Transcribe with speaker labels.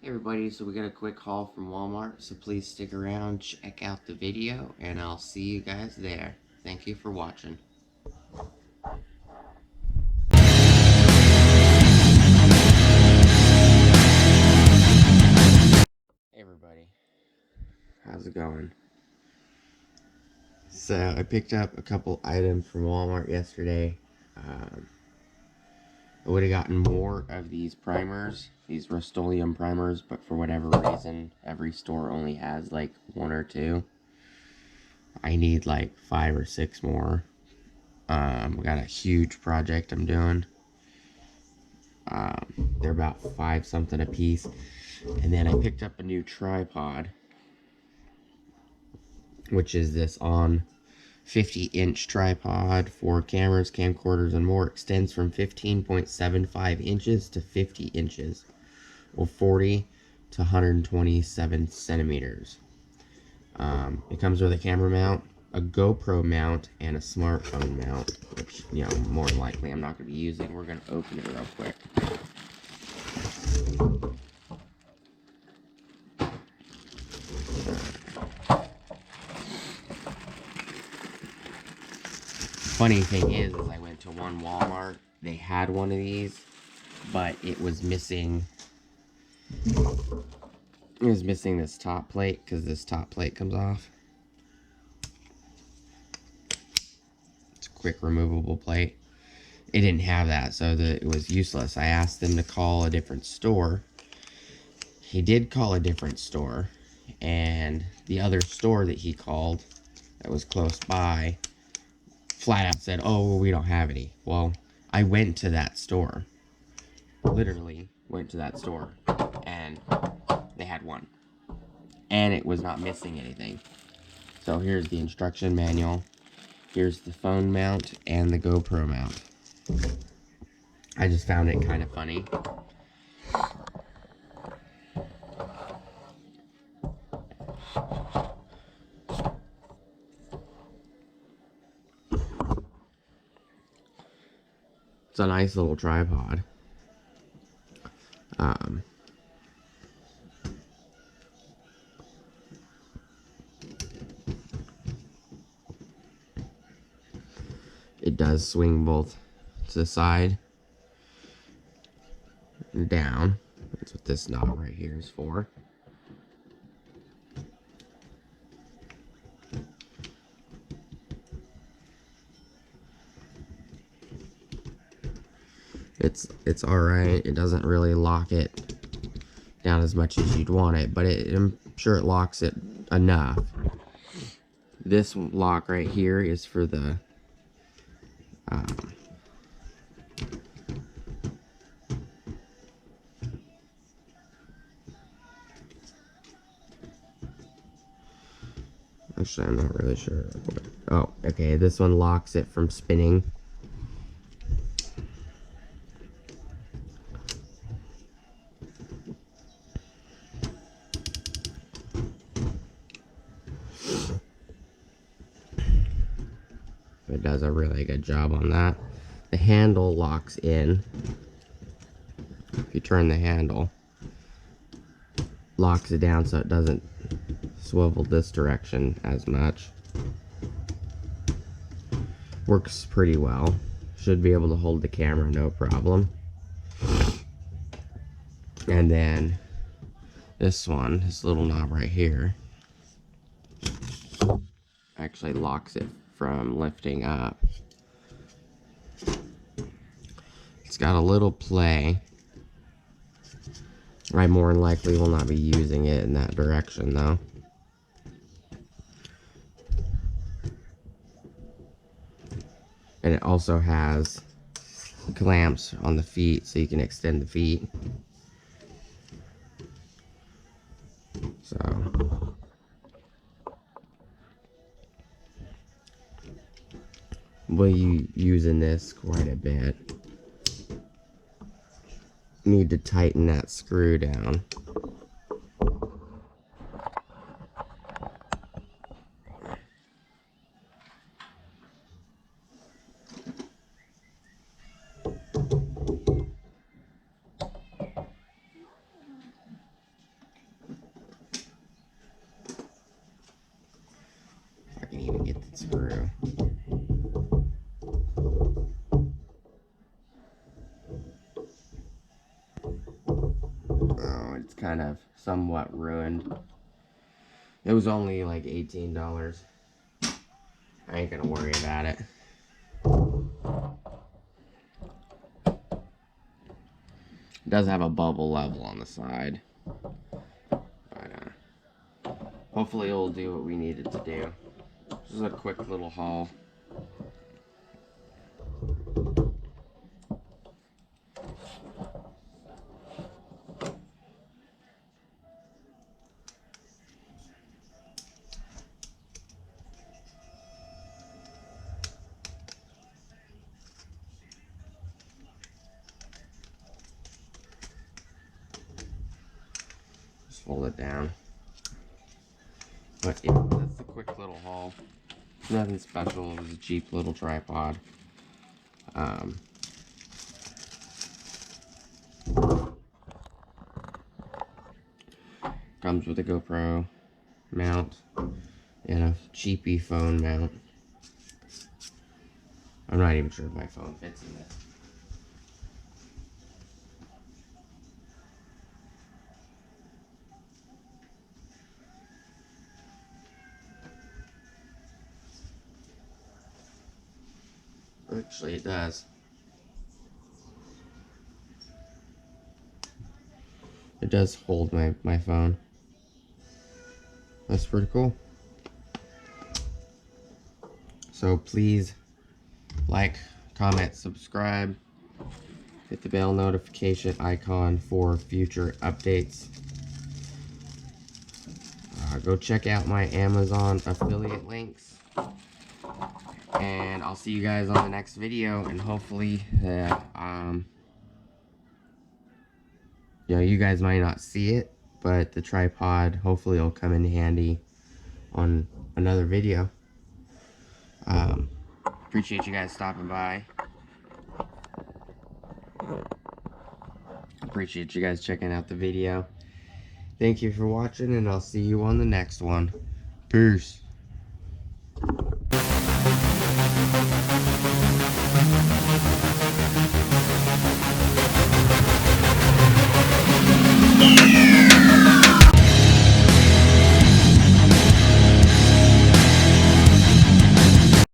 Speaker 1: Hey everybody, so we got a quick haul from Walmart, so please stick around, check out the video, and I'll see you guys there. Thank you for watching. Hey everybody, how's it going? So I picked up a couple items from Walmart yesterday. I would have gotten more of these primers, these Rust-Oleum primers, but for whatever reason, every store only has like one or two. I need like 5 or 6 more. I got a huge project I'm doing. They're about 5 something a piece. And then I picked up a new tripod, which is this on 50-inch tripod for cameras, camcorders, and more. Extends from 15.75 inches to 50 inches, or 40 to 127 centimeters. It comes with a camera mount, a GoPro mount, and a smartphone mount, which, you know, more than likely I'm not going to be using. We're going to open it real quick. Funny thing is I went to one Walmart, they had one of these, but it was missing this top plate, because this top plate comes off. It's a quick removable plate. It didn't have that, so it was useless. I asked them to call a different store. He did call a different store, and the other store that he called that was close by flat out said, oh, well, we don't have any. Well, I went to that store, literally went to that store, and they had one, and it was not missing anything. So here's the instruction manual, here's the phone mount and the GoPro mount. I just found it kind of funny. It's a nice little tripod. It does swing both to the side and down. That's what this knob right here is for. It's alright. It doesn't really lock it down as much as you'd want it, but I'm sure it locks it enough. This lock right here is for the actually, I'm not really sure. Oh, okay, this one locks it from spinning. It does a really good job on that. The handle locks in. If you turn the handle, locks it down so it doesn't swivel this direction as much. Works pretty well. Should be able to hold the camera no problem. And then this one, this little knob right here, actually locks it from lifting up. It's got a little play. I more than likely will not be using it in that direction though. And it also has clamps on the feet so you can extend the feet. So we'll be using this quite a bit. Need to tighten that screw down. screw. Oh, it's kind of somewhat ruined. It was only like $18. I ain't gonna worry about it. It does have a bubble level on the side. But hopefully it'll do what we need it to do. This is a quick little haul. Fold it down. But yeah, that's a quick little haul. Nothing special. It was a cheap little tripod. Comes with a GoPro mount and a cheapy phone mount. I'm not even sure if my phone fits in this. Actually, it does. It does hold my phone. That's pretty cool. So please like, comment, subscribe. Hit the bell notification icon for future updates. Go check out my Amazon affiliate links. And I'll see you guys on the next video, and hopefully you guys might not see it, but the tripod hopefully will come in handy on another video. Appreciate you guys stopping by. Appreciate you guys checking out the video. Thank you for watching, and I'll see you on the next one. Peace.